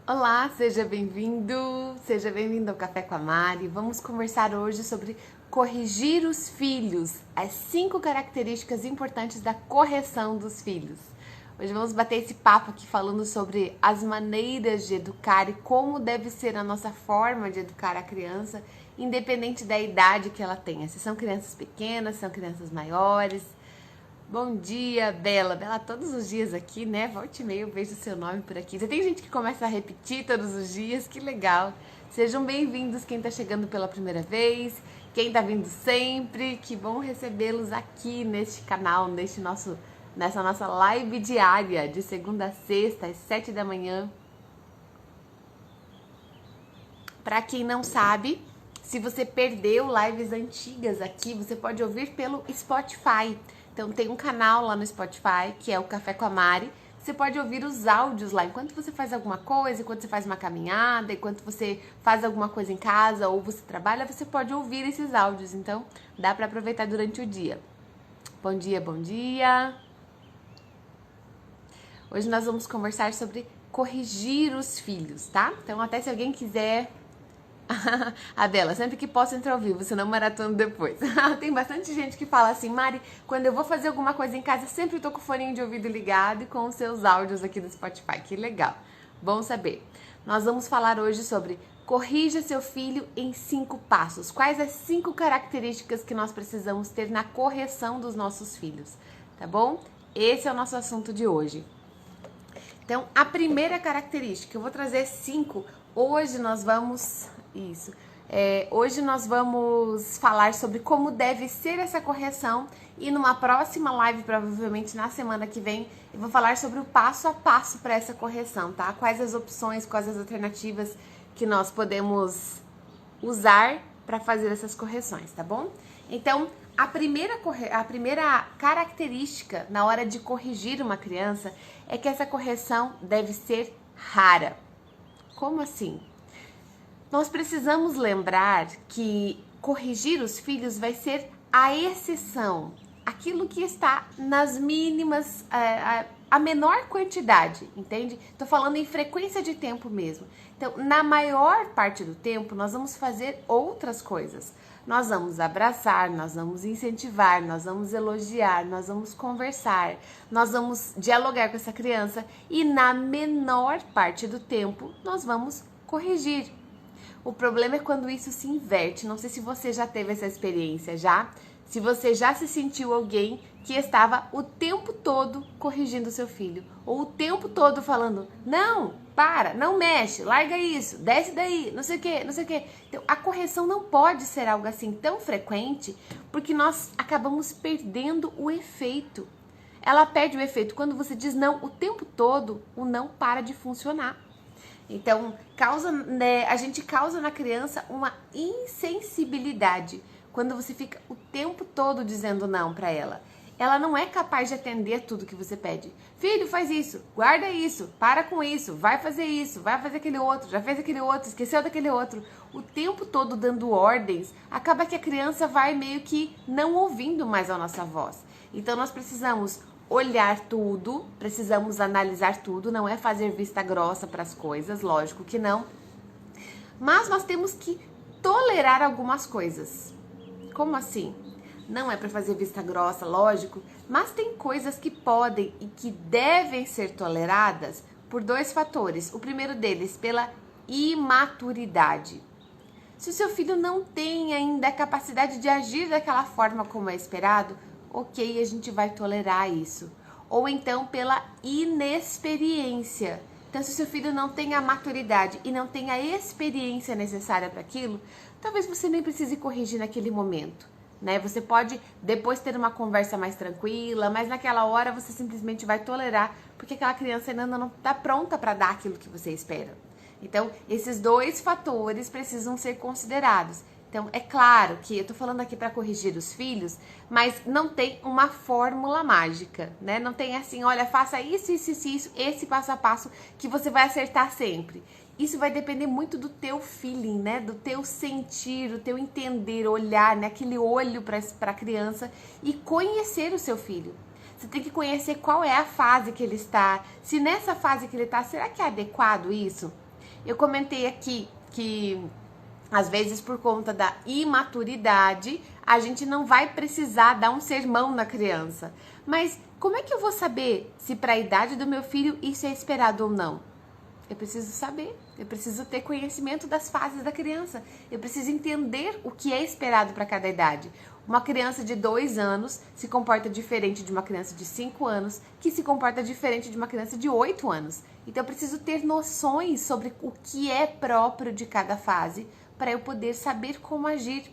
Olá, seja bem-vindo ao Café com a Mari. Vamos conversar hoje sobre corrigir os filhos, as 5 características importantes da correção dos filhos. Hoje vamos bater esse papo aqui falando sobre as maneiras de educar e como deve ser a nossa forma de educar a criança, independente da idade que ela tenha. Se são crianças pequenas, se são crianças maiores. Bom dia, Bela. Bela, todos os dias aqui, né? Volte e meia, eu vejo o seu nome por aqui. Você tem gente que começa a repetir todos os dias, que legal. Sejam bem-vindos quem tá chegando pela primeira vez, quem tá vindo sempre. Que bom recebê-los aqui neste canal, nessa nossa live diária, de segunda a sexta, às 7 da manhã. Para quem não sabe, se você perdeu lives antigas aqui, você pode ouvir pelo Spotify. Então tem um canal lá no Spotify, que é o Café com a Mari. Você pode ouvir os áudios lá enquanto você faz alguma coisa, enquanto você faz uma caminhada, enquanto você faz alguma coisa em casa ou você trabalha, você pode ouvir esses áudios. Então dá para aproveitar durante o dia. Bom dia, bom dia. Hoje nós vamos conversar sobre corrigir os filhos, tá? Então até se alguém quiser... A Bela, sempre que posso entrar ao vivo, senão maratono depois. Tem bastante gente que fala assim, Mari, quando eu vou fazer alguma coisa em casa, sempre tô com o foninho de ouvido ligado e com os seus áudios aqui do Spotify. Que legal, bom saber. Nós vamos falar hoje sobre corrija seu filho em 5 passos. Quais as 5 características que nós precisamos ter na correção dos nossos filhos, tá bom? Esse é o nosso assunto de hoje. Então, a primeira característica, eu vou trazer 5. Hoje nós vamos... hoje nós vamos falar sobre como deve ser essa correção e numa próxima live, provavelmente na semana que vem, eu vou falar sobre o passo a passo para essa correção, tá? Quais as opções, quais as alternativas que nós podemos usar para fazer essas correções, tá bom? Então, a primeira característica na hora de corrigir uma criança é que essa correção deve ser rara. Como assim? Nós precisamos lembrar que corrigir os filhos vai ser a exceção, aquilo que está nas mínimas, a menor quantidade, entende? Tô falando em frequência de tempo mesmo. Então, na maior parte do tempo, nós vamos fazer outras coisas. Nós vamos abraçar, nós vamos incentivar, nós vamos elogiar, nós vamos conversar, nós vamos dialogar com essa criança e na menor parte do tempo, nós vamos corrigir. O problema é quando isso se inverte. Não sei se você já teve essa experiência já. Se você já se sentiu alguém que estava o tempo todo corrigindo seu filho. Ou o tempo todo falando, não, para, não mexe, larga isso, desce daí, não sei o que, não sei o que. Então, a correção não pode ser algo assim tão frequente, porque nós acabamos perdendo o efeito. Ela perde o efeito quando você diz não o tempo todo, o não para de funcionar. Então, a gente causa na criança uma insensibilidade quando você fica o tempo todo dizendo não para ela. Ela não é capaz de atender tudo que você pede. Filho, faz isso, guarda isso, para com isso, vai fazer aquele outro, já fez aquele outro, esqueceu daquele outro. O tempo todo dando ordens, acaba que a criança vai meio que não ouvindo mais a nossa voz. Então, nós precisamos olhar tudo, precisamos analisar tudo, não é fazer vista grossa para as coisas, lógico que não. Mas nós temos que tolerar algumas coisas. Como assim? Não é para fazer vista grossa, lógico, mas tem coisas que podem e que devem ser toleradas por 2 fatores. O primeiro deles, pela imaturidade. Se o seu filho não tem ainda a capacidade de agir daquela forma como é esperado, ok, a gente vai tolerar isso. Ou então pela inexperiência. Então, se o seu filho não tem a maturidade e não tem a experiência necessária para aquilo, talvez você nem precise corrigir naquele momento, né? Você pode depois ter uma conversa mais tranquila, mas naquela hora você simplesmente vai tolerar, porque aquela criança ainda não está pronta para dar aquilo que você espera. Então, esses 2 fatores precisam ser considerados. Então, é claro que eu tô falando aqui para corrigir os filhos, mas não tem uma fórmula mágica, né? Não tem assim, olha, faça isso, esse passo a passo que você vai acertar sempre. Isso vai depender muito do teu feeling, né? Do teu sentir, do teu entender, olhar, né? Aquele olho para a criança e conhecer o seu filho. Você tem que conhecer qual é a fase que ele está. Se nessa fase que ele está, será que é adequado isso? Eu comentei aqui que às vezes por conta da imaturidade, a gente não vai precisar dar um sermão na criança. Mas como é que eu vou saber se para a idade do meu filho isso é esperado ou não? Eu preciso saber, eu preciso ter conhecimento das fases da criança, eu preciso entender o que é esperado para cada idade. Uma criança de 2 anos se comporta diferente de uma criança de 5 anos, que se comporta diferente de uma criança de 8 anos. Então eu preciso ter noções sobre o que é próprio de cada fase para eu poder saber como agir.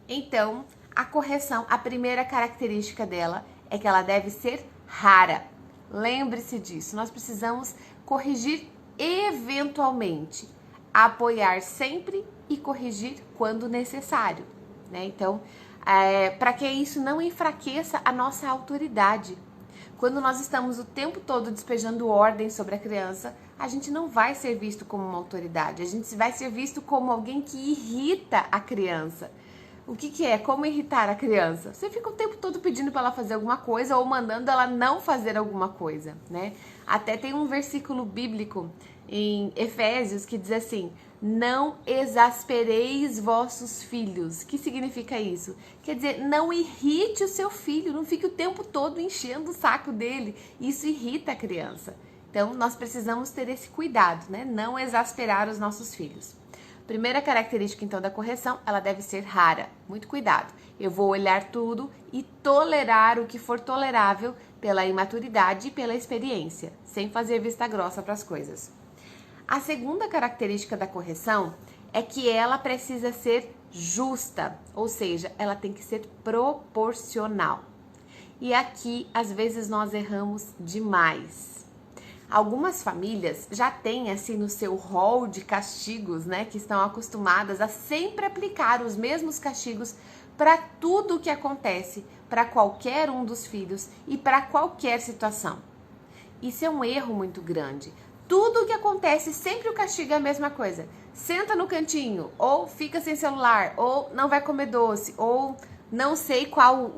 Então, a correção, a primeira característica dela é que ela deve ser rara. Lembre-se disso, nós precisamos corrigir eventualmente, apoiar sempre e corrigir quando necessário, né? Então, para que isso não enfraqueça a nossa autoridade. Quando nós estamos o tempo todo despejando ordem sobre a criança, a gente não vai ser visto como uma autoridade, a gente vai ser visto como alguém que irrita a criança. O que é? Como irritar a criança? Você fica o tempo todo pedindo para ela fazer alguma coisa ou mandando ela não fazer alguma coisa, né? Até tem um versículo bíblico em Efésios que diz assim: não exaspereis vossos filhos. O que significa isso? Quer dizer, não irrite o seu filho, não fique o tempo todo enchendo o saco dele. Isso irrita a criança. Então, nós precisamos ter esse cuidado, né? Não exasperar os nossos filhos. Primeira característica, então, da correção, ela deve ser rara. Muito cuidado. Eu vou olhar tudo e tolerar o que for tolerável pela imaturidade e pela experiência, sem fazer vista grossa para as coisas. A segunda característica da correção é que ela precisa ser justa, ou seja, ela tem que ser proporcional. E aqui, às vezes, nós erramos demais. Algumas famílias já têm assim no seu rol de castigos, né, que estão acostumadas a sempre aplicar os mesmos castigos para tudo o que acontece, para qualquer um dos filhos e para qualquer situação. Isso é um erro muito grande. Tudo o que acontece, sempre o castigo é a mesma coisa. Senta no cantinho, ou fica sem celular, ou não vai comer doce, ou não sei qual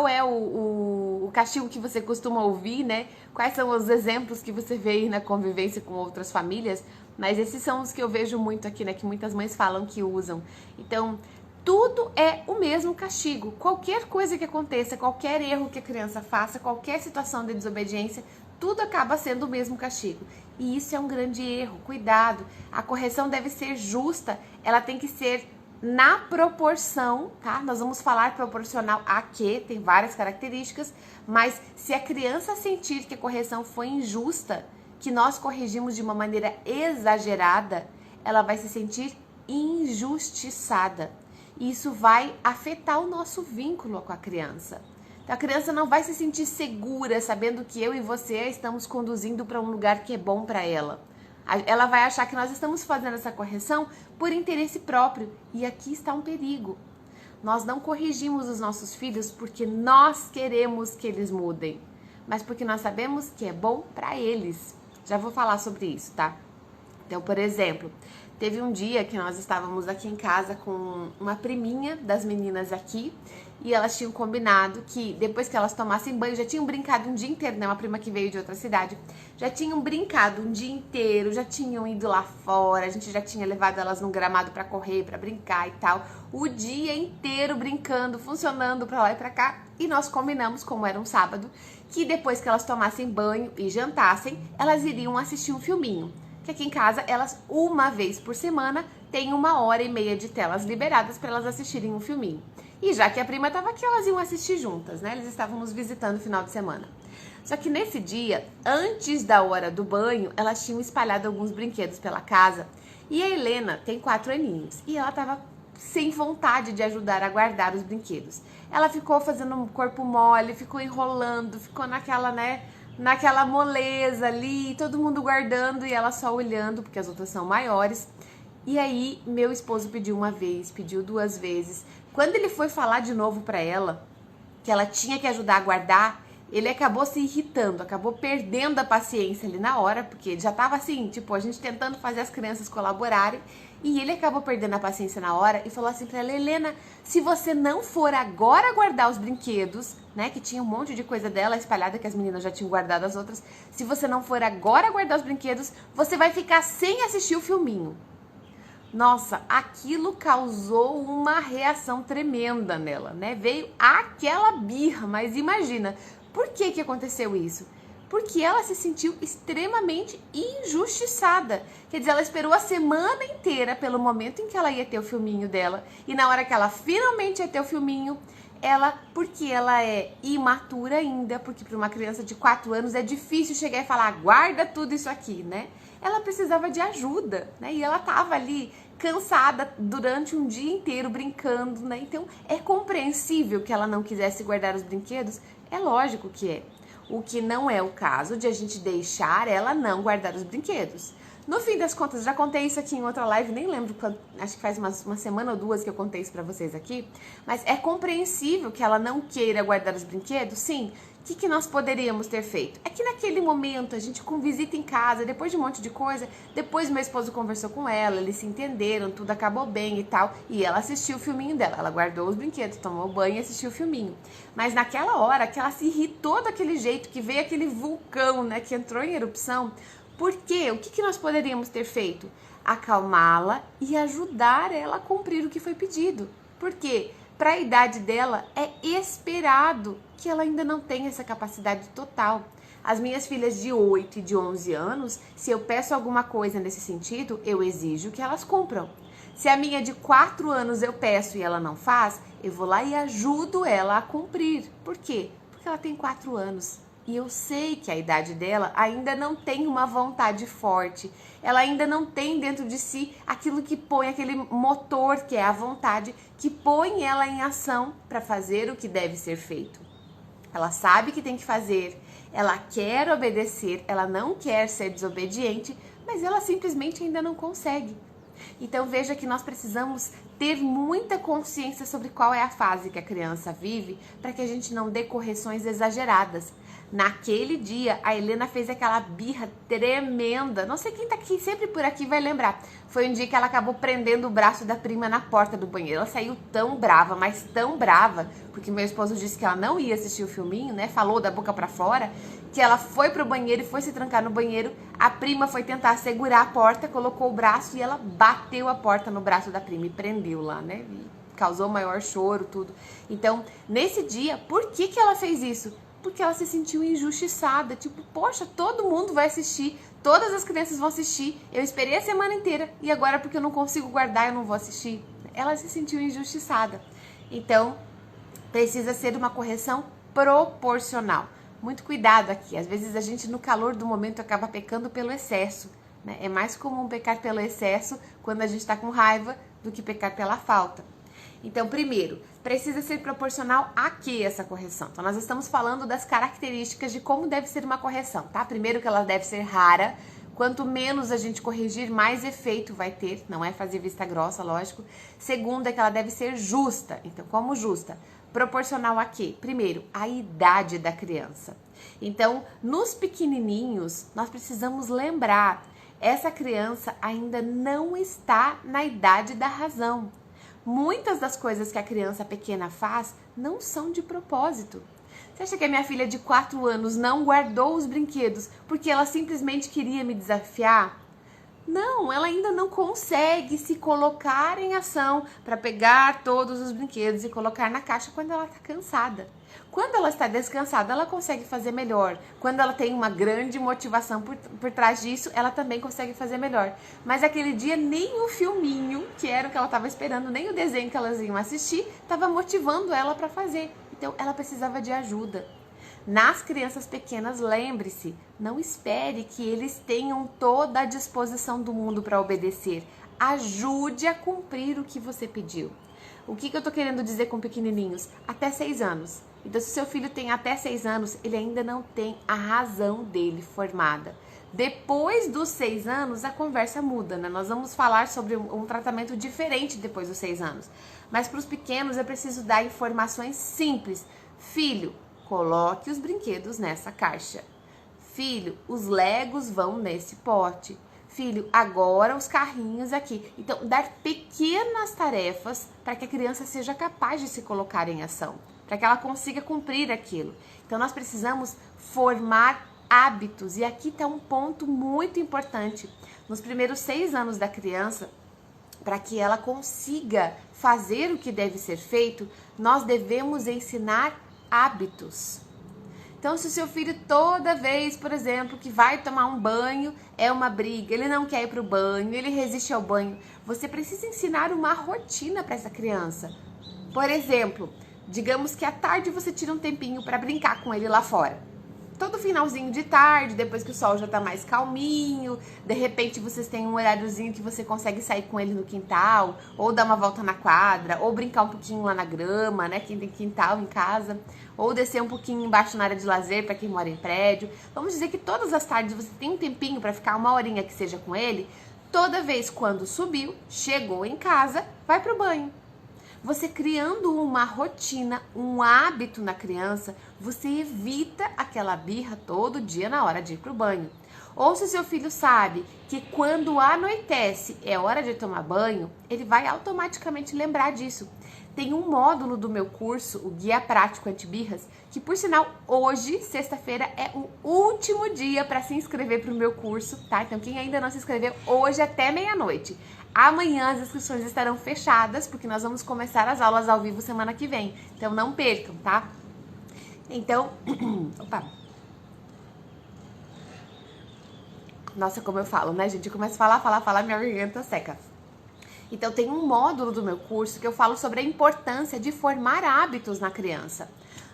é o castigo que você costuma ouvir, né? Quais são os exemplos que você vê aí na convivência com outras famílias, mas esses são os que eu vejo muito aqui, né? Que muitas mães falam que usam. Então, tudo é o mesmo castigo. Qualquer coisa que aconteça, qualquer erro que a criança faça, qualquer situação de desobediência, tudo acaba sendo o mesmo castigo. E isso é um grande erro. Cuidado. A correção deve ser justa, ela tem que ser na proporção, tá? Nós vamos falar proporcional a quê? Tem várias características, mas se a criança sentir que a correção foi injusta, que nós corrigimos de uma maneira exagerada, ela vai se sentir injustiçada. E isso vai afetar o nosso vínculo com a criança. Então, a criança não vai se sentir segura sabendo que eu e você estamos conduzindo para um lugar que é bom para ela. Ela vai achar que nós estamos fazendo essa correção por interesse próprio. E aqui está um perigo. Nós não corrigimos os nossos filhos porque nós queremos que eles mudem, mas porque nós sabemos que é bom para eles. Já vou falar sobre isso, tá? Então, por exemplo, teve um dia que nós estávamos aqui em casa com uma priminha das meninas aqui e elas tinham combinado que depois que elas tomassem banho, já tinham brincado um dia inteiro, né? Uma prima que veio de outra cidade, já tinham brincado um dia inteiro, já tinham ido lá fora, a gente já tinha levado elas num gramado pra correr, pra brincar e tal, o dia inteiro brincando, funcionando pra lá e pra cá, e nós combinamos, como era um sábado, que depois que elas tomassem banho e jantassem, elas iriam assistir um filminho. Que aqui em casa, elas, uma vez por semana, têm 1h30 de telas liberadas para elas assistirem um filminho. E já que a prima estava aqui, elas iam assistir juntas, né? Eles estavam nos visitando no final de semana. Só que nesse dia, antes da hora do banho, elas tinham espalhado alguns brinquedos pela casa. E a Helena tem 4 aninhos e ela estava sem vontade de ajudar a guardar os brinquedos. Ela ficou fazendo um corpo mole, ficou enrolando, ficou naquela moleza ali, todo mundo guardando e ela só olhando, porque as outras são maiores. E aí, meu esposo pediu uma vez, pediu 2 vezes. Quando ele foi falar de novo pra ela, que ela tinha que ajudar a guardar, ele acabou se irritando, acabou perdendo a paciência ali na hora, porque já tava assim, tipo, a gente tentando fazer as crianças colaborarem, e ele acabou perdendo a paciência na hora e falou assim pra ela: Helena, se você não for agora guardar os brinquedos, né, que tinha um monte de coisa dela espalhada que as meninas já tinham guardado as outras. Se você não for agora guardar os brinquedos, você vai ficar sem assistir o filminho. Nossa, aquilo causou uma reação tremenda nela, né? Veio aquela birra, mas imagina, por que que aconteceu isso? Porque ela se sentiu extremamente injustiçada. Quer dizer, ela esperou a semana inteira pelo momento em que ela ia ter o filminho dela. E na hora que ela finalmente ia ter o filminho, porque ela é imatura ainda, porque para uma criança de 4 anos é difícil chegar e falar, guarda tudo isso aqui, né? Ela precisava de ajuda, né? E ela tava ali cansada durante um dia inteiro brincando, né? Então, é compreensível que ela não quisesse guardar os brinquedos? É lógico que é. O que não é o caso de a gente deixar ela não guardar os brinquedos. No fim das contas, já contei isso aqui em outra live, nem lembro quando, acho que faz uma semana ou 2 que eu contei isso pra vocês aqui, mas é compreensível que ela não queira guardar os brinquedos? Sim. O que nós poderíamos ter feito? É que naquele momento, a gente com visita em casa, depois de um monte de coisa, depois meu esposo conversou com ela, eles se entenderam, tudo acabou bem e tal, e ela assistiu o filminho dela, ela guardou os brinquedos, tomou banho e assistiu o filminho. Mas naquela hora que ela se irritou daquele jeito, que veio aquele vulcão, né, que entrou em erupção, por quê? O que nós poderíamos ter feito? Acalmá-la e ajudar ela a cumprir o que foi pedido. Por quê? Para a idade dela, é esperado que ela ainda não tenha essa capacidade total. As minhas filhas de 8 e de 11 anos, se eu peço alguma coisa nesse sentido, eu exijo que elas cumpram. Se a minha de 4 anos eu peço e ela não faz, eu vou lá e ajudo ela a cumprir. Por quê? Porque ela tem 4 anos. E eu sei que a idade dela ainda não tem uma vontade forte. Ela ainda não tem dentro de si aquilo que põe, aquele motor que é a vontade, que põe ela em ação para fazer o que deve ser feito. Ela sabe que tem que fazer, ela quer obedecer, ela não quer ser desobediente, mas ela simplesmente ainda não consegue. Então veja que nós precisamos ter muita consciência sobre qual é a fase que a criança vive para que a gente não dê correções exageradas. Naquele dia, a Helena fez aquela birra tremenda. Não sei quem tá aqui, sempre por aqui vai lembrar. Foi um dia que ela acabou prendendo o braço da prima na porta do banheiro. Ela saiu tão brava, mas tão brava, porque meu esposo disse que ela não ia assistir o filminho, né? Falou da boca pra fora, que ela foi pro banheiro e foi se trancar no banheiro. A prima foi tentar segurar a porta, colocou o braço e ela bateu a porta no braço da prima e prendeu lá, né? E causou maior choro, tudo. Então, nesse dia, por que ela fez isso? Porque ela se sentiu injustiçada, tipo, poxa, todo mundo vai assistir, todas as crianças vão assistir, eu esperei a semana inteira e agora porque eu não consigo guardar eu não vou assistir. Ela se sentiu injustiçada. Então, precisa ser uma correção proporcional. Muito cuidado aqui, às vezes a gente no calor do momento acaba pecando pelo excesso, né? É mais comum pecar pelo excesso quando a gente está com raiva do que pecar pela falta. Então, primeiro, precisa ser proporcional a que essa correção? Então, nós estamos falando das características de como deve ser uma correção, tá? Primeiro que ela deve ser rara, quanto menos a gente corrigir, mais efeito vai ter, não é fazer vista grossa, lógico. Segundo é que ela deve ser justa. Então, como justa? Proporcional a quê? Primeiro, a idade da criança. Então, nos pequenininhos, nós precisamos lembrar, essa criança ainda não está na idade da razão. Muitas das coisas que a criança pequena faz não são de propósito. Você acha que a minha filha de 4 anos não guardou os brinquedos porque ela simplesmente queria me desafiar? Não, ela ainda não consegue se colocar em ação para pegar todos os brinquedos e colocar na caixa quando ela está cansada. Quando ela está descansada, ela consegue fazer melhor. Quando ela tem uma grande motivação por trás disso, ela também consegue fazer melhor. Mas aquele dia, nem o filminho, que era o que ela estava esperando, nem o desenho que elas iam assistir, estava motivando ela para fazer. Então, ela precisava de ajuda. Nas crianças pequenas, lembre-se, não espere que eles tenham toda a disposição do mundo para obedecer. Ajude a cumprir o que você pediu. O que eu tô querendo dizer com pequenininhos? Até 6 anos. Então, se seu filho tem até 6 anos, ele ainda não tem a razão dele formada. Depois dos 6 anos, a conversa muda, né? Nós vamos falar sobre um tratamento diferente depois dos 6 anos. Mas para os pequenos, é preciso dar informações simples. Filho, coloque os brinquedos nessa caixa. Filho, os Legos vão nesse pote. Filho, agora os carrinhos aqui. Então, dar pequenas tarefas para que a criança seja capaz de se colocar em ação. para que ela consiga cumprir aquilo. Então nós precisamos formar hábitos, e aqui está um ponto muito importante. Nos primeiros 6 anos da criança, para que ela consiga fazer o que deve ser feito, nós devemos ensinar hábitos. Então, se o seu filho toda vez, por exemplo, que vai tomar um banho, é uma briga, ele não quer ir para o banho, ele resiste ao banho, você precisa ensinar uma rotina para essa criança. Por exemplo, digamos que à tarde você tira um tempinho para brincar com ele lá fora. Todo finalzinho de tarde, depois que o sol já tá mais calminho, de repente vocês têm um horáriozinho que você consegue sair com ele no quintal, ou dar uma volta na quadra, ou brincar um pouquinho lá na grama, né, quem tem quintal em casa, ou descer um pouquinho embaixo na área de lazer para quem mora em prédio. Vamos dizer que todas as tardes você tem um tempinho para ficar uma horinha que seja com ele. Toda vez quando subiu, chegou em casa, vai pro banho. Você criando uma rotina, um hábito na criança, você evita aquela birra todo dia na hora de ir pro banho. Ou se o seu filho sabe que quando anoitece é hora de tomar banho, ele vai automaticamente lembrar disso. Tem um módulo do meu curso, o Guia Prático Antibirras, que por sinal hoje, sexta-feira, é o último dia para se inscrever para o meu curso, tá? Então quem ainda não se inscreveu, hoje até meia-noite. Amanhã as inscrições estarão fechadas, porque nós vamos começar as aulas ao vivo semana que vem. Então não percam, tá? Então, opa. Nossa, como eu falo, né, gente? Eu começo a falar, minha garganta seca. Então tem um módulo do meu curso que eu falo sobre a importância de formar hábitos na criança.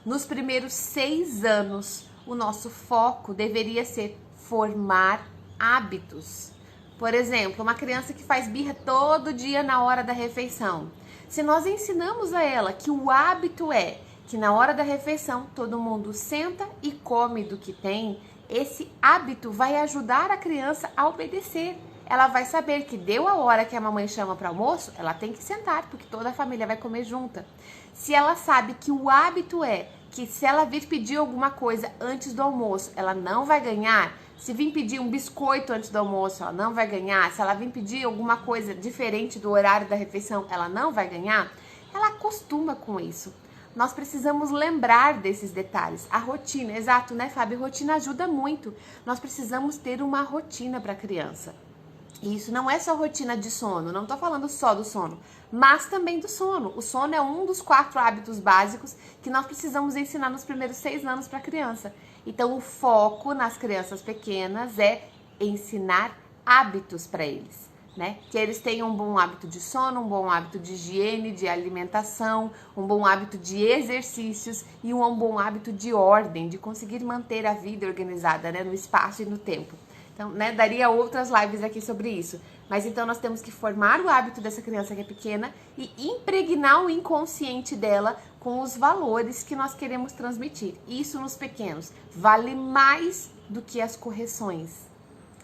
Nos primeiros 6 anos, o nosso foco deveria ser formar hábitos. Por exemplo, uma criança que faz birra todo dia na hora da refeição. Se nós ensinamos a ela que o hábito é que na hora da refeição todo mundo senta e come do que tem, esse hábito vai ajudar a criança a obedecer. Ela vai saber que deu a hora que a mamãe chama para almoço, ela tem que sentar, porque toda a família vai comer junta. Se ela sabe que o hábito é que se ela vir pedir alguma coisa antes do almoço, ela não vai ganhar. Se vir pedir um biscoito antes do almoço, ela não vai ganhar. Se ela vir pedir alguma coisa diferente do horário da refeição, ela não vai ganhar. Ela acostuma com isso. Nós precisamos lembrar desses detalhes. A rotina, exato, né, Fábio? Rotina ajuda muito. Nós precisamos ter uma rotina para a criança. E isso não é só rotina de sono, não tô falando só do sono, mas também do sono. O sono é um dos 4 hábitos básicos que nós precisamos ensinar nos primeiros 6 anos para a criança. Então, o foco nas crianças pequenas é ensinar hábitos para eles, né? Que eles tenham um bom hábito de sono, um bom hábito de higiene, de alimentação, um bom hábito de exercícios e um bom hábito de ordem, de conseguir manter a vida organizada, né, no espaço e no tempo. Então, né, daria outras lives aqui sobre isso. Mas então nós temos que formar o hábito dessa criança que é pequena e impregnar o inconsciente dela com os valores que nós queremos transmitir. Isso nos pequenos vale mais do que as correções.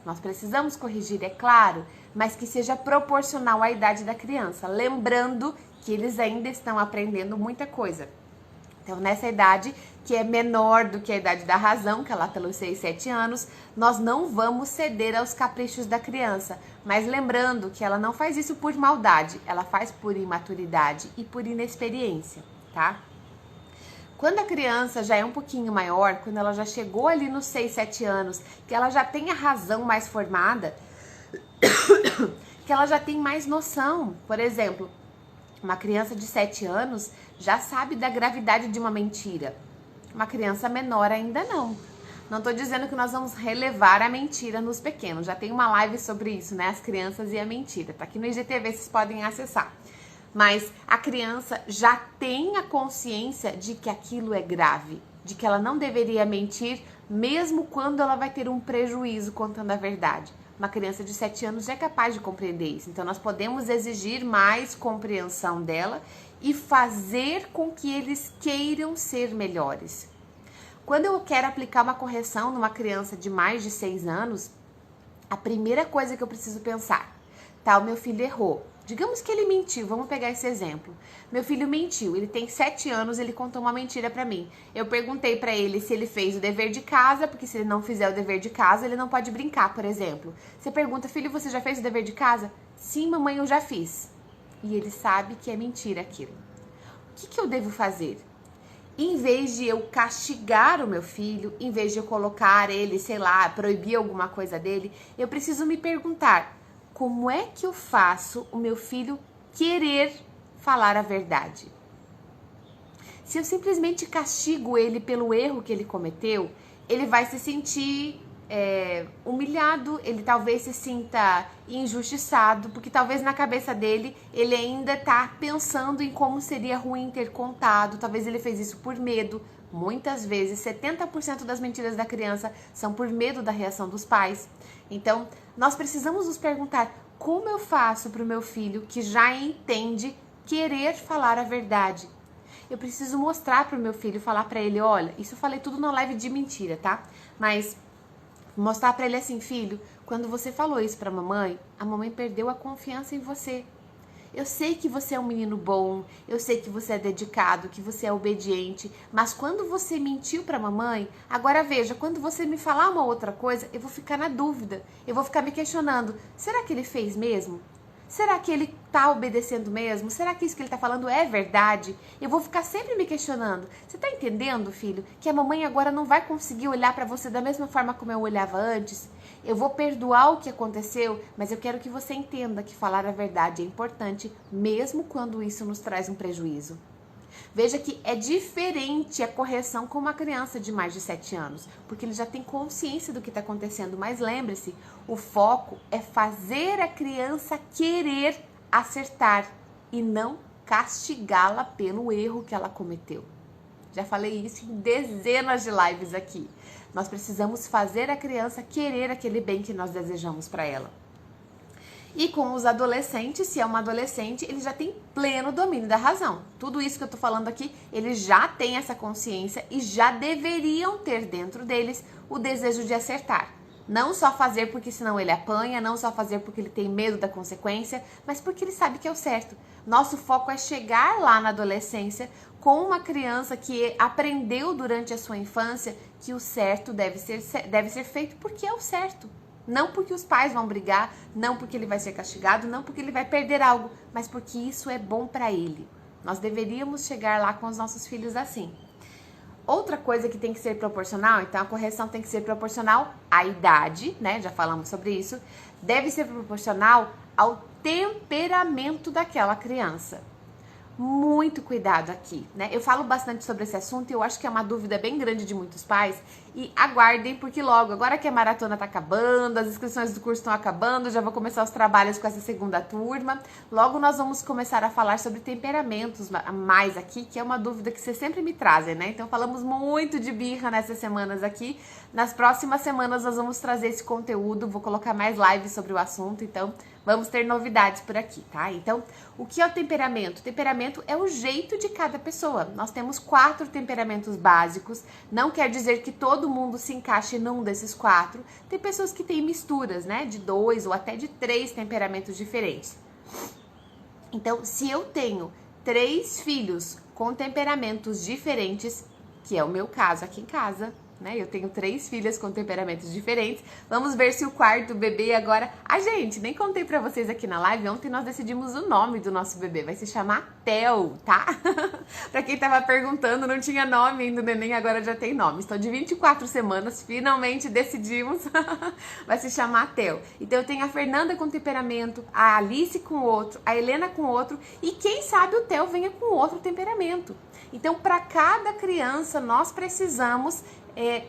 Nós precisamos corrigir, é claro, mas que seja proporcional à idade da criança. Lembrando que eles ainda estão aprendendo muita coisa. Então, nessa idade, que é menor do que a idade da razão, que é lá pelos 6, 7 anos, nós não vamos ceder aos caprichos da criança. Mas lembrando que ela não faz isso por maldade, ela faz por imaturidade e por inexperiência, tá? Quando a criança já é um pouquinho maior, quando ela já chegou ali nos 6, 7 anos, que ela já tem a razão mais formada, que ela já tem mais noção, por exemplo, uma criança de 7 anos já sabe da gravidade de uma mentira. Uma criança menor ainda não. Não tô dizendo que nós vamos relevar a mentira nos pequenos. Já tem uma live sobre isso, né? As crianças e a mentira. Tá aqui no IGTV, vocês podem acessar. Mas a criança já tem a consciência de que aquilo é grave, de que ela não deveria mentir, mesmo quando ela vai ter um prejuízo contando a verdade. Uma criança de 7 anos já é capaz de compreender isso. Então, nós podemos exigir mais compreensão dela e fazer com que eles queiram ser melhores. Quando eu quero aplicar uma correção numa criança de mais de 6 anos, a primeira coisa que eu preciso pensar, tá, o meu filho errou. Digamos que ele mentiu, vamos pegar esse exemplo. Meu filho mentiu, ele tem 7 anos, ele contou uma mentira pra mim. Eu perguntei pra ele se ele fez o dever de casa, porque se ele não fizer o dever de casa, ele não pode brincar, por exemplo. Você pergunta, filho, você já fez o dever de casa? Sim, mamãe, eu já fiz. E ele sabe que é mentira aquilo. O que eu devo fazer? em vez de eu castigar o meu filho, em vez de eu colocar ele, sei lá, proibir alguma coisa dele, eu preciso me perguntar: como é que eu faço o meu filho querer falar a verdade? Se eu simplesmente castigo ele pelo erro que ele cometeu, ele vai se sentir humilhado, ele talvez se sinta injustiçado, porque talvez na cabeça dele ele ainda tá pensando em como seria ruim ter contado, talvez ele fez isso por medo. Muitas vezes, 70% das mentiras da criança são por medo da reação dos pais. Então, nós precisamos nos perguntar: como eu faço para o meu filho, que já entende, querer falar a verdade? Eu preciso mostrar para o meu filho, falar para ele: olha, isso eu falei tudo na live de mentira, tá? Mas mostrar para ele assim: filho, quando você falou isso para a mamãe perdeu a confiança em você. Eu sei que você é um menino bom, eu sei que você é dedicado, que você é obediente, mas quando você mentiu para a mamãe, agora veja, quando você me falar uma outra coisa, eu vou ficar na dúvida, eu vou ficar me questionando: será que ele fez mesmo? Será que ele tá obedecendo mesmo? Será que isso que ele tá falando é verdade? Eu vou ficar sempre me questionando. Você tá entendendo, filho, que a mamãe agora não vai conseguir olhar para você da mesma forma como eu olhava antes? Eu vou perdoar o que aconteceu, mas eu quero que você entenda que falar a verdade é importante, mesmo quando isso nos traz um prejuízo. Veja que é diferente a correção com uma criança de mais de 7 anos, porque ele já tem consciência do que está acontecendo. Mas lembre-se, o foco é fazer a criança querer acertar e não castigá-la pelo erro que ela cometeu. Já falei isso em dezenas de lives aqui. Nós precisamos fazer a criança querer aquele bem que nós desejamos para ela. E com os adolescentes, se é uma adolescente, ele já tem pleno domínio da razão. Tudo isso que eu tô falando aqui, eles já têm essa consciência e já deveriam ter dentro deles o desejo de acertar. Não só fazer porque senão ele apanha, não só fazer porque ele tem medo da consequência, mas porque ele sabe que é o certo. Nosso foco é chegar lá na adolescência com uma criança que aprendeu durante a sua infância que o certo deve ser feito porque é o certo. Não porque os pais vão brigar, não porque ele vai ser castigado, não porque ele vai perder algo, mas porque isso é bom para ele. Nós deveríamos chegar lá com os nossos filhos assim. Outra coisa que tem que ser proporcional, então a correção tem que ser proporcional à idade, né? Já falamos sobre isso. Deve ser proporcional ao temperamento daquela criança. Muito cuidado aqui, né? Eu falo bastante sobre esse assunto e eu acho que é uma dúvida bem grande de muitos pais. E aguardem, porque logo, agora que a maratona tá acabando, as inscrições do curso estão acabando, já vou começar os trabalhos com essa segunda turma. Logo nós vamos começar a falar sobre temperamentos mais aqui, que é uma dúvida que vocês sempre me trazem, né? Então falamos muito de birra nessas semanas aqui. Nas próximas semanas nós vamos trazer esse conteúdo, vou colocar mais lives sobre o assunto, então vamos ter novidades por aqui, tá? Então, o que é o temperamento? O temperamento é o jeito de cada pessoa. Nós temos 4 temperamentos básicos, não quer dizer que todo mundo se encaixe num desses 4. Tem pessoas que têm misturas, né? De 2 ou até de 3 temperamentos diferentes. Então, se eu tenho 3 filhos com temperamentos diferentes, que é o meu caso aqui em casa, né? Eu tenho 3 filhas com temperamentos diferentes. Vamos ver se o quarto bebê agora... gente, nem contei pra vocês aqui na live. Ontem nós decidimos o nome do nosso bebê. Vai se chamar Theo, tá? Pra quem tava perguntando, não tinha nome ainda, o neném agora já tem nome. Estou de 24 semanas, finalmente decidimos. Vai se chamar Theo. Então eu tenho a Fernanda com temperamento, a Alice com outro, a Helena com outro. E quem sabe o Theo venha com outro temperamento. Então, para cada criança, nós precisamos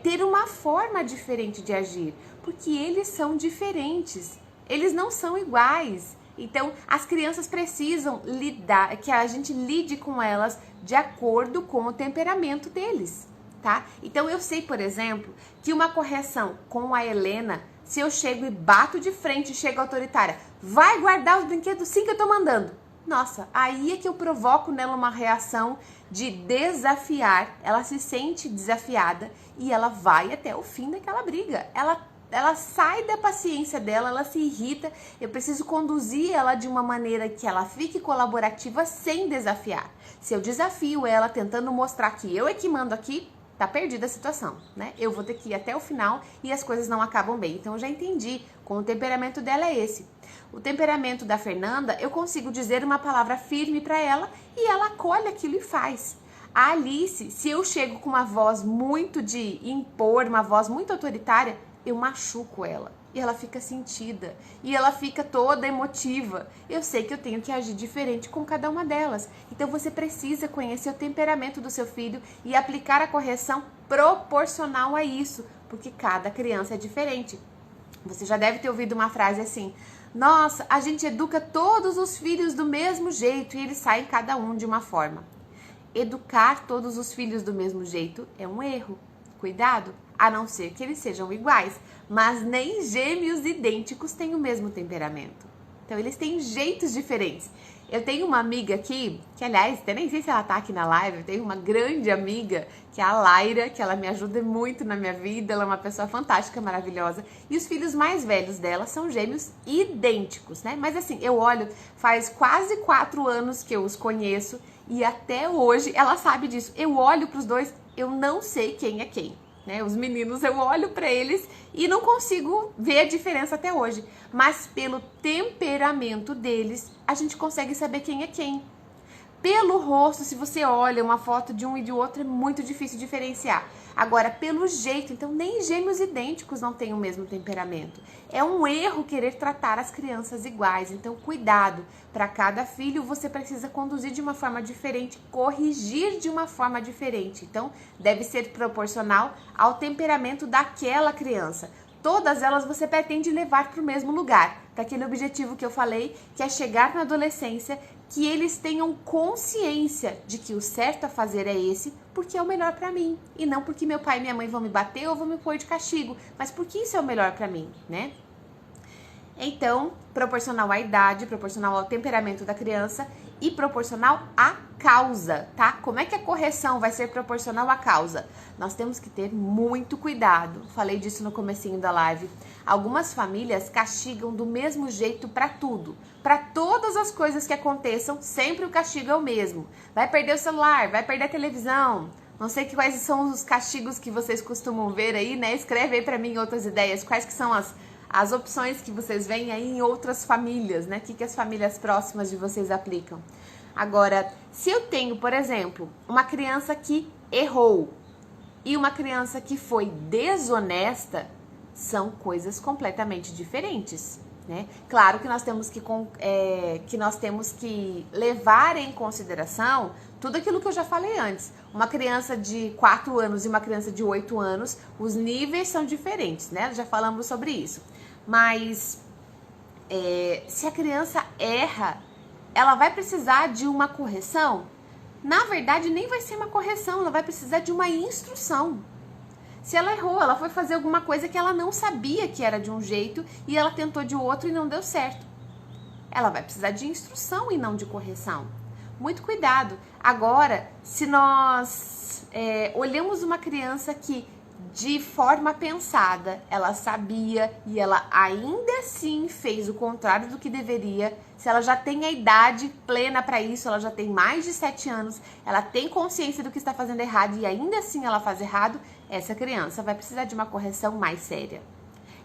ter uma forma diferente de agir, porque eles são diferentes, eles não são iguais. Então, as crianças precisam lidar, que a gente lide com elas de acordo com o temperamento deles, tá? Então, eu sei, por exemplo, que uma correção com a Helena, se eu chego e bato de frente e chego autoritária, vai guardar os brinquedos sim que eu tô mandando. Nossa, aí é que eu provoco nela uma reação de desafiar, ela se sente desafiada e ela vai até o fim daquela briga. Ela sai da paciência dela, ela se irrita. Eu preciso conduzir ela de uma maneira que ela fique colaborativa sem desafiar. Se eu desafio ela tentando mostrar que eu é que mando aqui, tá perdida a situação, né? Eu vou ter que ir até o final e as coisas não acabam bem. Então eu já entendi, com o temperamento dela é esse. O temperamento da Fernanda, eu consigo dizer uma palavra firme para ela e ela acolhe aquilo e faz. A Alice, se eu chego com uma voz muito de impor, uma voz muito autoritária, eu machuco ela. E ela fica sentida. E ela fica toda emotiva. Eu sei que eu tenho que agir diferente com cada uma delas. Então você precisa conhecer o temperamento do seu filho e aplicar a correção proporcional a isso. Porque cada criança é diferente. Você já deve ter ouvido uma frase assim: nossa, a gente educa todos os filhos do mesmo jeito e eles saem cada um de uma forma. Educar todos os filhos do mesmo jeito é um erro. Cuidado, a não ser que eles sejam iguais, mas nem gêmeos idênticos têm o mesmo temperamento. Então eles têm jeitos diferentes. Eu tenho uma amiga aqui, que aliás, até nem sei se ela tá aqui na live, eu tenho uma grande amiga, que é a Laira, que ela me ajuda muito na minha vida, ela é uma pessoa fantástica, maravilhosa, e os filhos mais velhos dela são gêmeos idênticos, né? Mas assim, eu olho, faz quase 4 anos que eu os conheço, e até hoje ela sabe disso. Eu olho pros dois, eu não sei quem é quem. Né? Os meninos, eu olho para eles e não consigo ver a diferença até hoje. Mas pelo temperamento deles, a gente consegue saber quem é quem. Pelo rosto, se você olha uma foto de um e de outro, é muito difícil diferenciar. Agora, pelo jeito, então nem gêmeos idênticos não têm o mesmo temperamento. É um erro querer tratar as crianças iguais. Então, cuidado. Para cada filho, você precisa conduzir de uma forma diferente, corrigir de uma forma diferente. Então, deve ser proporcional ao temperamento daquela criança. Todas elas você pretende levar para o mesmo lugar, para aquele objetivo que eu falei, que é chegar na adolescência, que eles tenham consciência de que o certo a fazer é esse, porque é o melhor para mim, e não porque meu pai e minha mãe vão me bater ou vão me pôr de castigo, mas porque isso é o melhor para mim, né? Então, proporcional à idade, proporcional ao temperamento da criança e proporcional à causa, tá? Como é que a correção vai ser proporcional à causa? Nós temos que ter muito cuidado. Falei disso no comecinho da live. Algumas famílias castigam do mesmo jeito para tudo. Para todas as coisas que aconteçam, sempre o castigo é o mesmo. Vai perder o celular, vai perder a televisão. Não sei quais são os castigos que vocês costumam ver aí, né? Escreve aí para mim outras ideias. Quais que são as opções que vocês veem aí em outras famílias, né? O que as famílias próximas de vocês aplicam? Agora, se eu tenho, por exemplo, uma criança que errou e uma criança que foi desonesta, são coisas completamente diferentes, né? Claro que nós temos que levar em consideração tudo aquilo que eu já falei antes. Uma criança de 4 anos e uma criança de 8 anos, os níveis são diferentes, né? Já falamos sobre isso. Mas se a criança erra, ela vai precisar de uma correção? Na verdade, nem vai ser uma correção, ela vai precisar de uma instrução. Se ela errou, ela foi fazer alguma coisa que ela não sabia que era de um jeito e ela tentou de outro e não deu certo. Ela vai precisar de instrução e não de correção. Muito cuidado. Agora, se nós olhamos uma criança que de forma pensada, ela sabia e ela ainda assim fez o contrário do que deveria, se ela já tem a idade plena para isso, ela já tem mais de 7 anos, ela tem consciência do que está fazendo errado e ainda assim ela faz errado, essa criança vai precisar de uma correção mais séria.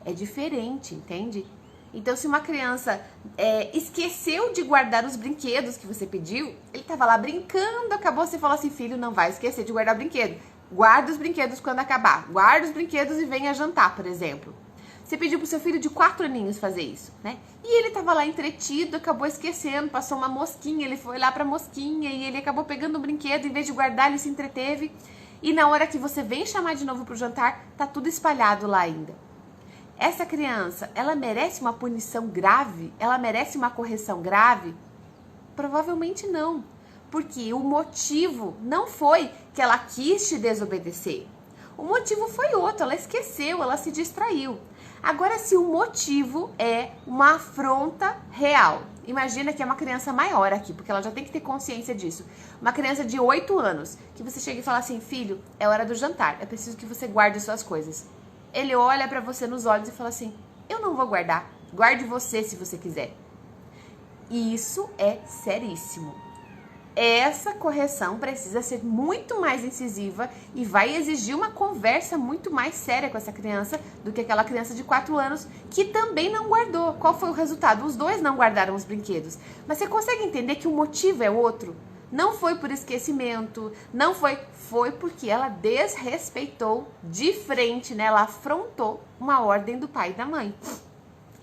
É diferente, entende? Então, se uma criança esqueceu de guardar os brinquedos que você pediu, ele estava lá brincando, acabou, você falou assim, filho, não vai esquecer de guardar o brinquedo. Guarda os brinquedos quando acabar. Guarda os brinquedos e venha jantar, por exemplo. Você pediu pro seu filho de 4 aninhos fazer isso, né? E ele tava lá entretido, acabou esquecendo, passou uma mosquinha, ele foi lá pra mosquinha e ele acabou pegando o brinquedo, em vez de guardar, ele se entreteve. E na hora que você vem chamar de novo pro jantar, tá tudo espalhado lá ainda. Essa criança, ela merece uma punição grave? Ela merece uma correção grave? Provavelmente não. Porque o motivo não foi que ela quis te desobedecer. O motivo foi outro, ela esqueceu, ela se distraiu. Agora, se o motivo é uma afronta real, imagina que é uma criança maior aqui, porque ela já tem que ter consciência disso. Uma criança de 8 anos, que você chega e fala assim, filho, é hora do jantar, é preciso que você guarde suas coisas. Ele olha pra você nos olhos e fala assim, eu não vou guardar, guarde você se você quiser. E isso é seríssimo. Essa correção precisa ser muito mais incisiva e vai exigir uma conversa muito mais séria com essa criança do que aquela criança de 4 anos que também não guardou. Qual foi o resultado? Os dois não guardaram os brinquedos. Mas você consegue entender que o motivo é outro? não foi por esquecimento, não foi porque ela desrespeitou de frente, né? Ela afrontou uma ordem do pai e da mãe.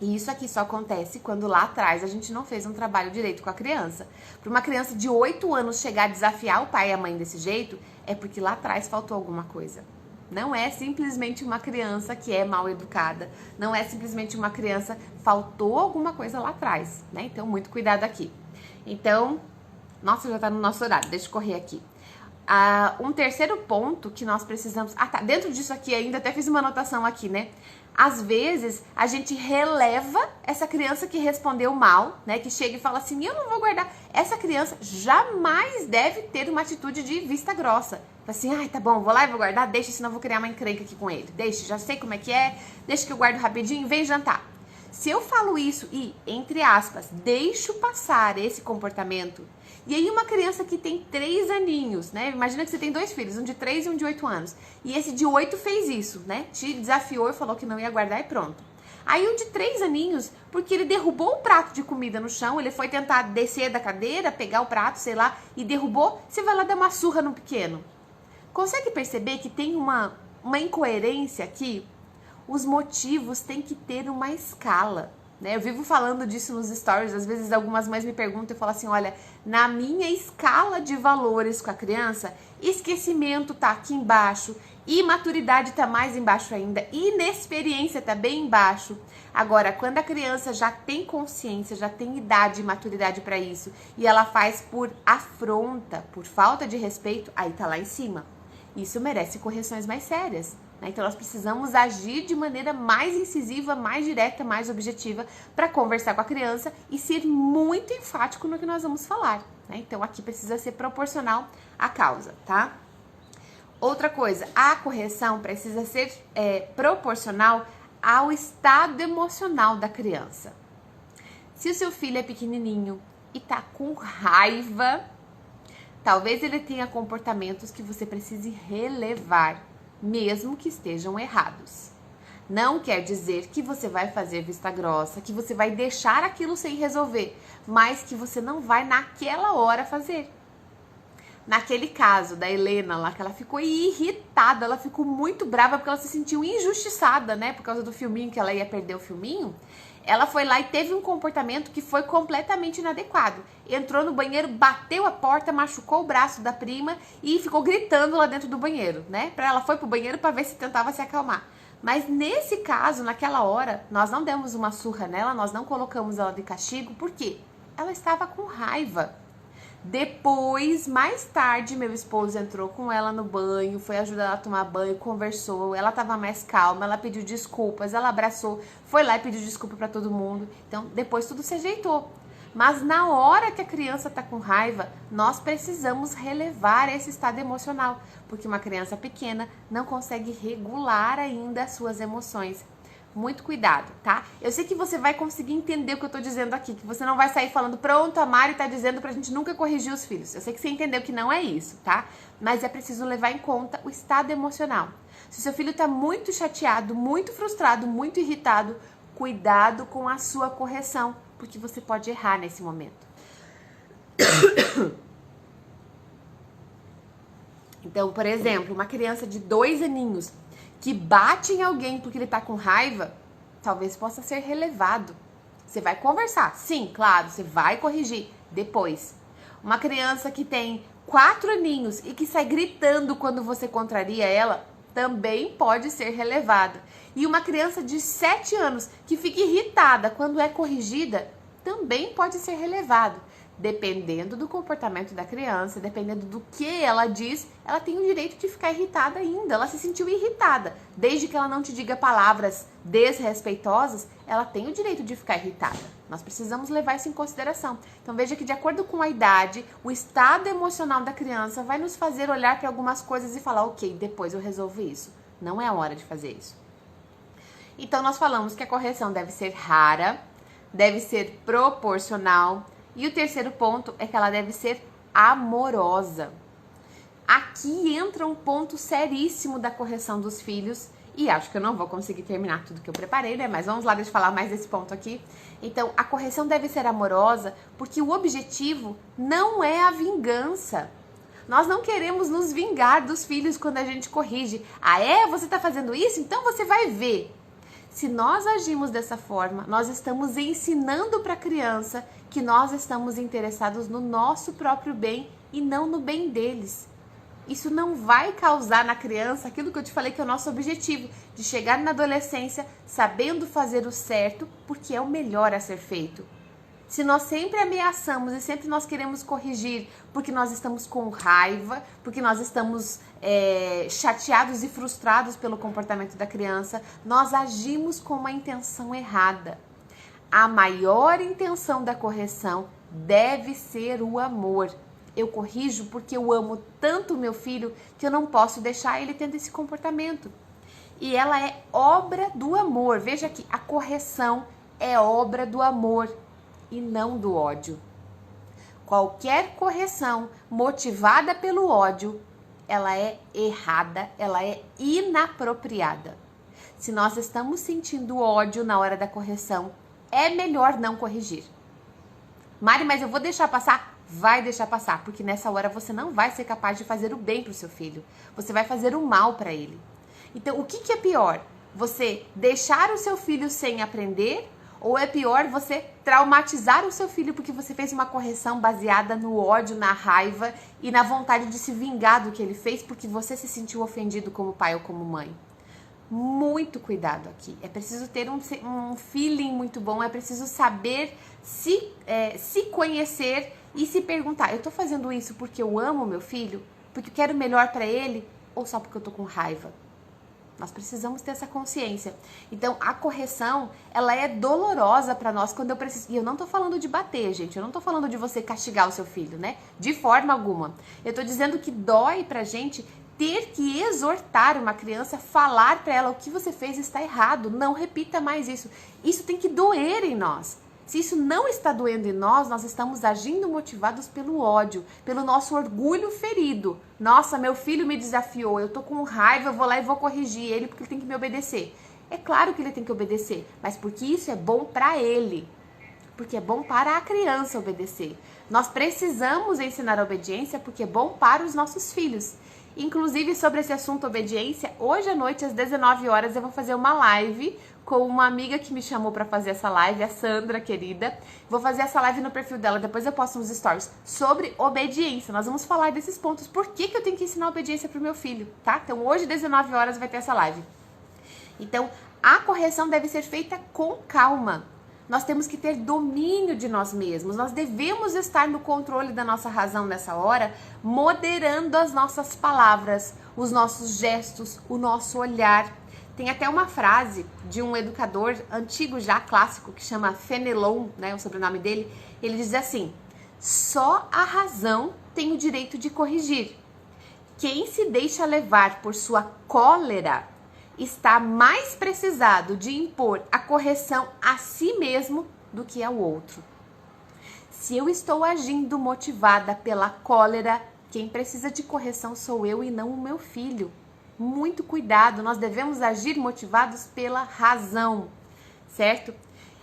E isso aqui só acontece quando lá atrás a gente não fez um trabalho direito com a criança. Para uma criança de 8 anos chegar a desafiar o pai e a mãe desse jeito, é porque lá atrás faltou alguma coisa. Não é simplesmente uma criança que é mal educada. Não é simplesmente uma criança, faltou alguma coisa lá atrás, né? Então, muito cuidado aqui. Então, nossa, já tá no nosso horário, deixa eu correr aqui. Um terceiro ponto que nós precisamos... tá, dentro disso aqui ainda, até fiz uma anotação aqui, né? Às vezes, a gente releva essa criança que respondeu mal, né? Que chega e fala assim, eu não vou guardar. Essa criança jamais deve ter uma atitude de vista grossa. Assim, ai, tá bom, vou lá e vou guardar, deixa, senão eu vou criar uma encrenca aqui com ele. Deixa, já sei como é que é, deixa que eu guardo rapidinho, vem jantar. Se eu falo isso e, entre aspas, deixo passar esse comportamento, e aí uma criança que tem 3 aninhos, né? Imagina que você tem 2 filhos, um de 3 e um de 8 anos. E esse de 8 fez isso, né? Te desafiou e falou que não ia guardar e pronto. Aí um de 3 aninhos, porque ele derrubou o prato de comida no chão, ele foi tentar descer da cadeira, pegar o prato, sei lá, e derrubou, você vai lá dar uma surra no pequeno. Consegue perceber que tem uma incoerência aqui? Os motivos têm que ter uma escala, né? Eu vivo falando disso nos stories, às vezes algumas mães me perguntam e falam assim, olha, na minha escala de valores com a criança, esquecimento tá aqui embaixo, imaturidade tá mais embaixo ainda, inexperiência tá bem embaixo. Agora, quando a criança já tem consciência, já tem idade e maturidade para isso, e ela faz por afronta, por falta de respeito, aí tá lá em cima. Isso merece correções mais sérias. Então, nós precisamos agir de maneira mais incisiva, mais direta, mais objetiva para conversar com a criança e ser muito enfático no que nós vamos falar. Então, aqui precisa ser proporcional à causa, tá? Outra coisa, a correção precisa ser proporcional ao estado emocional da criança. Se o seu filho é pequenininho e tá com raiva, talvez ele tenha comportamentos que você precise relevar, mesmo que estejam errados. Não quer dizer que você vai fazer vista grossa, que você vai deixar aquilo sem resolver, mas que você não vai naquela hora fazer. Naquele caso da Helena lá, que ela ficou irritada, ela ficou muito brava porque ela se sentiu injustiçada, né? Por causa do filminho, que ela ia perder o filminho. Ela foi lá e teve um comportamento que foi completamente inadequado. Entrou no banheiro, bateu a porta, machucou o braço da prima e ficou gritando lá dentro do banheiro, né? Ela foi pro banheiro para ver se tentava se acalmar. Mas nesse caso, naquela hora, nós não demos uma surra nela, nós não colocamos ela de castigo, por quê? Ela estava com raiva. Depois, mais tarde, meu esposo entrou com ela no banho, foi ajudar ela a tomar banho, conversou, ela estava mais calma, ela pediu desculpas, ela abraçou, foi lá e pediu desculpa para todo mundo. Então, depois tudo se ajeitou. Mas na hora que a criança está com raiva, nós precisamos relevar esse estado emocional, porque uma criança pequena não consegue regular ainda as suas emoções. Muito cuidado, tá? Eu sei que você vai conseguir entender o que eu tô dizendo aqui, que você não vai sair falando, pronto, a Mari tá dizendo pra gente nunca corrigir os filhos. Eu sei que você entendeu que não é isso, tá? Mas é preciso levar em conta o estado emocional. Se o seu filho tá muito chateado, muito frustrado, muito irritado, cuidado com a sua correção, porque você pode errar nesse momento. Então, por exemplo, uma criança de 2 aninhos que bate em alguém porque ele tá com raiva, talvez possa ser relevado. Você vai conversar, sim, claro, você vai corrigir depois. Uma criança que tem 4 aninhos e que sai gritando quando você contraria ela, também pode ser relevada. E uma criança de 7 anos que fica irritada quando é corrigida, também pode ser relevado. Dependendo do comportamento da criança, dependendo do que ela diz, ela tem o direito de ficar irritada ainda. Ela se sentiu irritada. Desde que ela não te diga palavras desrespeitosas, ela tem o direito de ficar irritada. Nós precisamos levar isso em consideração. Então veja que de acordo com a idade, o estado emocional da criança vai nos fazer olhar para algumas coisas e falar, ok, depois eu resolvo isso. Não é a hora de fazer isso. Então nós falamos que a correção deve ser rara, deve ser proporcional, e o terceiro ponto é que ela deve ser amorosa. Aqui entra um ponto seríssimo da correção dos filhos E acho que eu não vou conseguir terminar tudo que eu preparei, né? Mas vamos lá, deixa eu falar mais desse ponto aqui. Então, a correção deve ser amorosa, porque o objetivo não é a vingança. Nós não queremos nos vingar dos filhos quando a gente corrige. Ah, é? Você tá fazendo isso? Então você vai ver. Se nós agimos dessa forma, nós estamos ensinando para a criança que nós estamos interessados no nosso próprio bem e não no bem deles. Isso não vai causar na criança aquilo que eu te falei que é o nosso objetivo, de chegar na adolescência sabendo fazer o certo, porque é o melhor a ser feito. Se nós sempre ameaçamos e sempre nós queremos corrigir porque nós estamos com raiva, porque nós estamos chateados e frustrados pelo comportamento da criança, nós agimos com uma intenção errada. A maior intenção da correção deve ser o amor. Eu corrijo porque eu amo tanto o meu filho que eu não posso deixar ele tendo esse comportamento. E ela é obra do amor. Veja que a correção é obra do amor e não do ódio. Qualquer correção motivada pelo ódio, ela é errada, ela é inapropriada. Se nós estamos sentindo ódio na hora da correção, é melhor não corrigir. Mari, mas eu vou deixar passar? Vai deixar passar, porque nessa hora você não vai ser capaz de fazer o bem para o seu filho. Você vai fazer o mal para ele. Então, o que é pior? Você deixar o seu filho sem aprender? Ou é pior você traumatizar o seu filho porque você fez uma correção baseada no ódio, na raiva e na vontade de se vingar do que ele fez porque você se sentiu ofendido como pai ou como mãe? Muito cuidado aqui. É preciso ter um feeling muito bom, é preciso saber se conhecer e se perguntar, eu tô fazendo isso porque eu amo meu filho? Porque eu quero o melhor para ele? Ou só porque eu tô com raiva? Nós precisamos ter essa consciência. Então, a correção, ela é dolorosa para nós quando eu preciso... E eu não tô falando de bater, gente. Eu não tô falando de você castigar o seu filho, né? De forma alguma. Eu tô dizendo que dói pra gente ter que exortar uma criança, falar para ela o que você fez está errado. Não repita mais isso. Isso tem que doer em nós. Se isso não está doendo em nós, nós estamos agindo motivados pelo ódio, pelo nosso orgulho ferido. Nossa, meu filho me desafiou, eu tô com raiva, eu vou lá e vou corrigir ele porque ele tem que me obedecer. É claro que ele tem que obedecer, mas porque isso é bom para ele. Porque é bom para a criança obedecer. Nós precisamos ensinar a obediência porque é bom para os nossos filhos. Inclusive, sobre esse assunto obediência, hoje à noite, às 19 horas, eu vou fazer uma live com uma amiga que me chamou para fazer essa live, a Sandra, querida. Vou fazer essa live no perfil dela, depois eu posto nos stories, sobre obediência. Nós vamos falar desses pontos, por que eu tenho que ensinar obediência pro meu filho, tá? Então, hoje, às 19 horas, vai ter essa live. Então, a correção deve ser feita com calma. Nós temos que ter domínio de nós mesmos. Nós devemos estar no controle da nossa razão nessa hora, moderando as nossas palavras, os nossos gestos, o nosso olhar. Tem até uma frase de um educador antigo já, clássico, que chama Fenelon, né, o sobrenome dele. Ele diz assim: só a razão tem o direito de corrigir. Quem se deixa levar por sua cólera está mais precisado de impor a correção a si mesmo do que ao outro. Se eu estou agindo motivada pela cólera, quem precisa de correção sou eu e não o meu filho. Muito cuidado, nós devemos agir motivados pela razão, certo?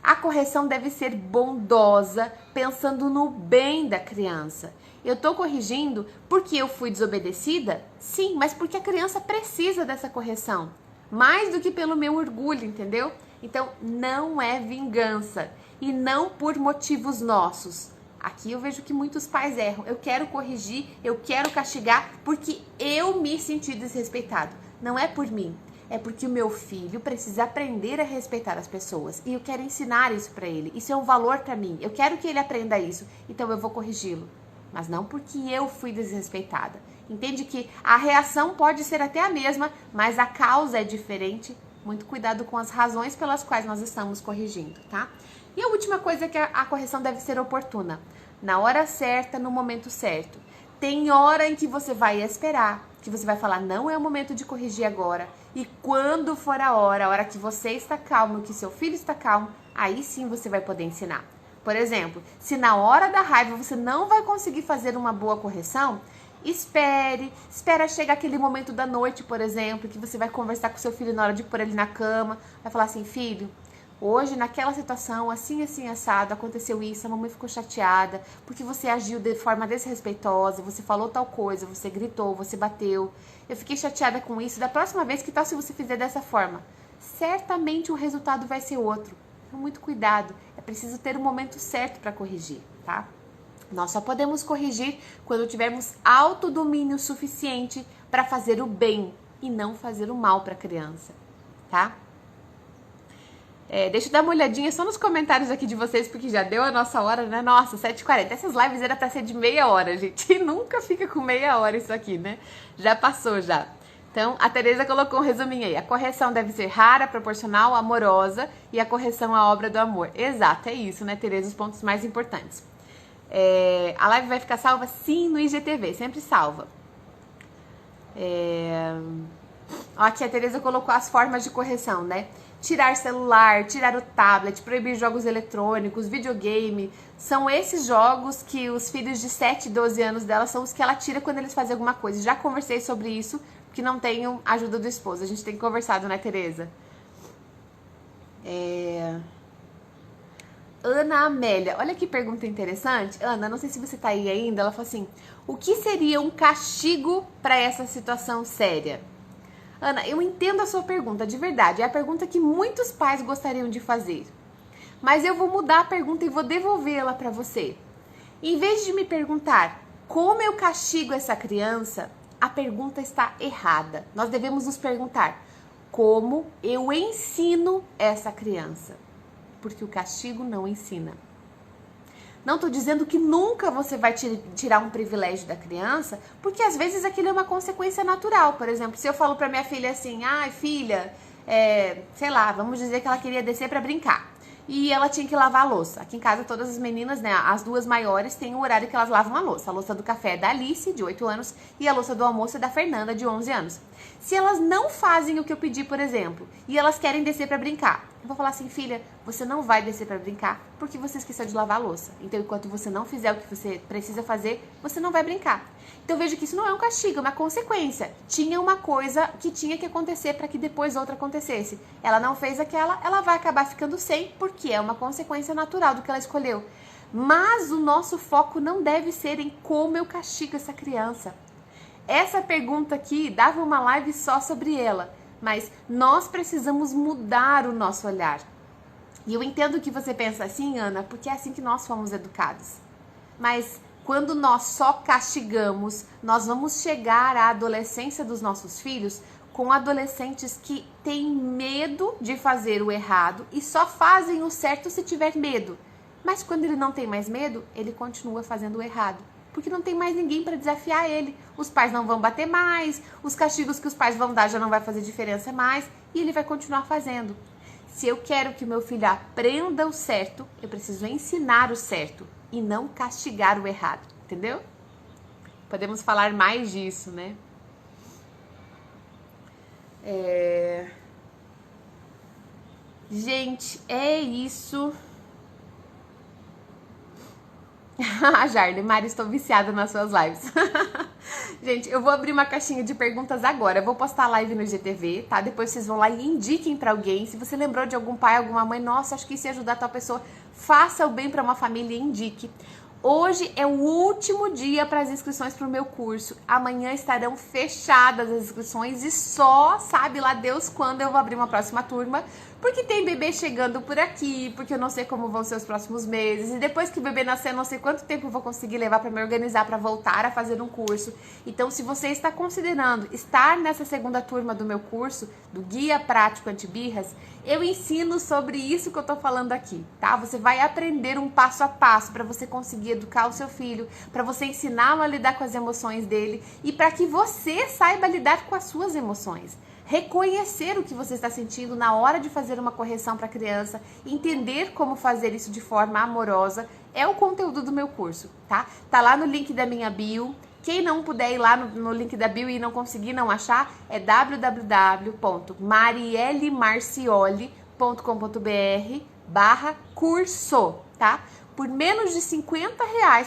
A correção deve ser bondosa, pensando no bem da criança. Eu estou corrigindo porque eu fui desobedecida? Sim, mas porque a criança precisa dessa correção. Mais do que pelo meu orgulho, entendeu? Então, não é vingança e não por motivos nossos. Aqui eu vejo que muitos pais erram. Eu quero corrigir, eu quero castigar porque eu me senti desrespeitado. Não é por mim, é porque o meu filho precisa aprender a respeitar as pessoas e eu quero ensinar isso para ele. Isso é um valor para mim. Eu quero que ele aprenda isso, então eu vou corrigi-lo. Mas não porque eu fui desrespeitada. Entende que a reação pode ser até a mesma, mas a causa é diferente. Muito cuidado com as razões pelas quais nós estamos corrigindo, tá? E a última coisa é que a correção deve ser oportuna. Na hora certa, no momento certo. Tem hora em que você vai esperar, que você vai falar, não é o momento de corrigir agora. E quando for a hora que você está calmo, que seu filho está calmo, aí sim você vai poder ensinar. Por exemplo, se na hora da raiva você não vai conseguir fazer uma boa correção, Espera chegar aquele momento da noite, por exemplo, que você vai conversar com seu filho na hora de pôr ele na cama, vai falar assim, filho, hoje naquela situação, assim, assim, assado, aconteceu isso, a mamãe ficou chateada, porque você agiu de forma desrespeitosa, você falou tal coisa, você gritou, você bateu, eu fiquei chateada com isso, da próxima vez, que tal se você fizer dessa forma? Certamente o resultado vai ser outro. Então, muito cuidado, é preciso ter o momento certo para corrigir, tá? Nós só podemos corrigir quando tivermos autodomínio suficiente para fazer o bem e não fazer o mal para a criança, tá? Deixa eu dar uma olhadinha só nos comentários aqui de vocês, porque já deu a nossa hora, né? Nossa, 7h40. Essas lives era para ser de meia hora, gente. E nunca fica com meia hora isso aqui, né? Já passou, já. Então, a Tereza colocou um resuminho aí. A correção deve ser rara, proporcional, amorosa e a correção à obra do amor. Exato, é isso, né, Tereza? Os pontos mais importantes. A live vai ficar salva sim no IGTV, sempre salva. Aqui a Tereza colocou as formas de correção, né? Tirar celular, tirar o tablet, proibir jogos eletrônicos, videogame. São esses jogos que os filhos de 7 e 12 anos dela são os que ela tira quando eles fazem alguma coisa. Já conversei sobre isso, porque não tenho ajuda do esposo. A gente tem conversado, né, Tereza? Ana Amélia, olha que pergunta interessante. Ana, não sei se você tá aí ainda. Ela falou assim: o que seria um castigo para essa situação séria? Ana, eu entendo a sua pergunta, de verdade. É a pergunta que muitos pais gostariam de fazer. Mas eu vou mudar a pergunta e vou devolvê-la para você. Em vez de me perguntar como eu castigo essa criança, a pergunta está errada. Nós devemos nos perguntar como eu ensino essa criança. Porque o castigo não ensina. Não estou dizendo que nunca você vai tirar um privilégio da criança, porque às vezes aquilo é uma consequência natural. Por exemplo, se eu falo para minha filha assim, ai filha, sei lá, vamos dizer que ela queria descer para brincar. E ela tinha que lavar a louça. Aqui em casa todas as meninas, né, as duas maiores, têm o horário que elas lavam a louça. A louça do café é da Alice, de 8 anos, e a louça do almoço é da Fernanda, de 11 anos. Se elas não fazem o que eu pedi, por exemplo, e elas querem descer para brincar, eu vou falar assim, filha, você não vai descer para brincar porque você esqueceu de lavar a louça. Então, enquanto você não fizer o que você precisa fazer, você não vai brincar. Então, veja que isso não é um castigo, é uma consequência. Tinha uma coisa que tinha que acontecer para que depois outra acontecesse. Ela não fez aquela, ela vai acabar ficando sem, porque é uma consequência natural do que ela escolheu. Mas o nosso foco não deve ser em como eu castigo essa criança. Essa pergunta aqui dava uma live só sobre ela, mas nós precisamos mudar o nosso olhar. E eu entendo que você pensa assim, Ana, porque é assim que nós fomos educados. Mas quando nós só castigamos, nós vamos chegar à adolescência dos nossos filhos com adolescentes que têm medo de fazer o errado e só fazem o certo se tiver medo. Mas quando ele não tem mais medo, ele continua fazendo o errado. Porque não tem mais ninguém para desafiar ele. Os pais não vão bater mais, os castigos que os pais vão dar já não vai fazer diferença mais e ele vai continuar fazendo. Se eu quero que o meu filho aprenda o certo, eu preciso ensinar o certo e não castigar o errado, entendeu? Podemos falar mais disso, né? Gente, é isso. Jardim, Mari, estou viciada nas suas lives. Gente, eu vou abrir uma caixinha de perguntas agora. Eu vou postar a live no IGTV, tá? Depois vocês vão lá e indiquem pra alguém. Se você lembrou de algum pai, alguma mãe, nossa, acho que isso ia ajudar tal pessoa, faça o bem pra uma família e indique. Hoje é o último dia para as inscrições para o meu curso. Amanhã estarão fechadas as inscrições e só sabe lá Deus quando eu vou abrir uma próxima turma. Porque tem bebê chegando por aqui, porque eu não sei como vão ser os próximos meses. E depois que o bebê nascer, eu não sei quanto tempo eu vou conseguir levar para me organizar para voltar a fazer um curso. Então, se você está considerando estar nessa segunda turma do meu curso, do Guia Prático Antibirras, eu ensino sobre isso que eu tô falando aqui, tá? Você vai aprender um passo a passo para você conseguir educar o seu filho, para você ensiná-lo a lidar com as emoções dele e para que você saiba lidar com as suas emoções. Reconhecer o que você está sentindo na hora de fazer uma correção para a criança, entender como fazer isso de forma amorosa, é o conteúdo do meu curso, tá? Tá lá no link da minha bio. Quem não puder ir lá no link da bio e não conseguir, não achar, é www.marielemarcioli.com.br/curso, tá? por menos de R$ 50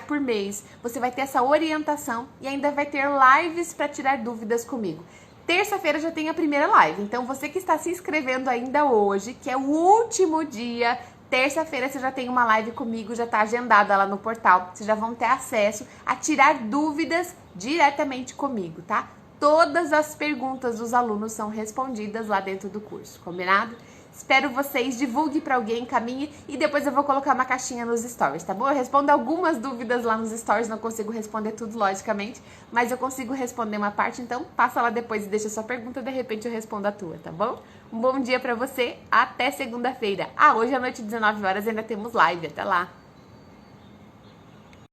por mês, você vai ter essa orientação e ainda vai ter lives para tirar dúvidas comigo. Terça-feira já tem a primeira live, então você que está se inscrevendo ainda hoje, que é o último dia, terça-feira você já tem uma live comigo, já está agendada lá no portal. Vocês já vão ter acesso a tirar dúvidas diretamente comigo, tá? Todas as perguntas dos alunos são respondidas lá dentro do curso, combinado? Espero vocês, divulgue para alguém, encaminhe e depois eu vou colocar uma caixinha nos stories, tá bom? Eu respondo algumas dúvidas lá nos stories, não consigo responder tudo, logicamente, mas eu consigo responder uma parte, então passa lá depois e deixa sua pergunta, de repente eu respondo a tua, tá bom? Um bom dia para você, até segunda-feira. Hoje à noite, 19 horas, ainda temos live, até lá!